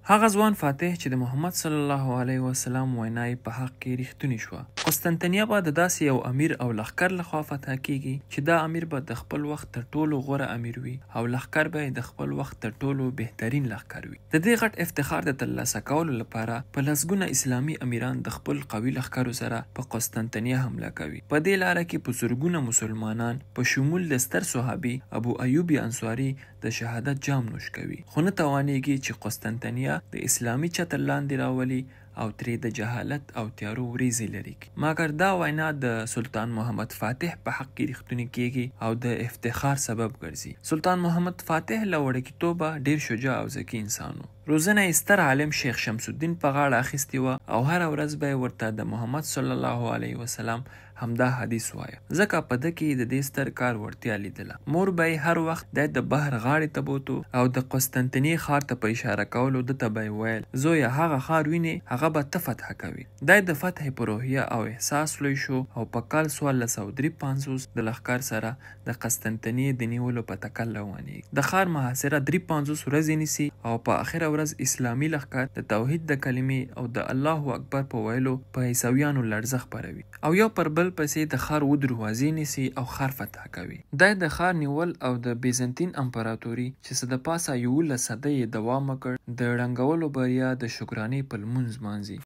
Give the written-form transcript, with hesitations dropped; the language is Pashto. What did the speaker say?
هغه ځوان فاتح چې د محمد صلی الله علیه وسلم وینا یې په حق کې رښتونې شوه. قسطنطنیه به د داسې یو امیر او لښکر لخوا فتح کیږي چې دا امیر به د خپل وخت تر ټولو غوره امیر وي او لښکر به د خپل وخت تر ټولو بهترین لښکر وي. د دې غټ افتخار د ترلاسه کولو لپاره په لسګونه اسلامي امیران د خپل قوي لښکرو سره په قسطنطنیه حمله کوي. په دې لاره کې په زرګونه مسلمانان په شمول د ستر صحابي ابو ایوب انصاري د شهادت جام نوش کوي، خو نه توانیږي چې قسطنطنیه د اسلامي چتر لاندې راولي او ترې د جهالت او تیارو وریځې لري کړي. مګر دا وینا د سلطان محمد فاتح په حق کې رښتونې کیږي او د افتخار سبب ګرځي. سلطان محمد فاتح له وړکتوبه ډیر شجاع او ذکي انسان و. روزنه یې ستر عالم شیخ شمس الدین په غاړه اخیستې وه او هره ورځ به یې ورته د محمد صلی الله علیه وسلم همدا حدیث وایه، ځکه په ده کې د دې ستر کار وړتیا لیدله. مور به یې هر وخت د بحر غاړې ته بوتو او د قسطنطنیې ښار ته په اشاره کولو ده ته به یې ویل زویه هغه ښار وینې هغه به ته فتح کوي. دا د فتح په روحیه او احساس لوی شو او په کال 1453 د لښکر سره د قسطنطنیې د نیولو په تکل روانېږي. د ښار محاصره 53 ورځې نیسي او په اخره ورځ اسلامي لښکر د توحید د کلمې او د الله اکبر په ویلو په عیسویانو لړزه خپروي او یو پر بل پسې د ښار دروازې نیسي او ښار فتح کوي. دا د ښار نیول او د بیزنطین امپراتوري چې څه د پاسه 11 صدۍ یې دوام وکړ د ړنګولو بریا د شکرانې په لمونځ مانځي.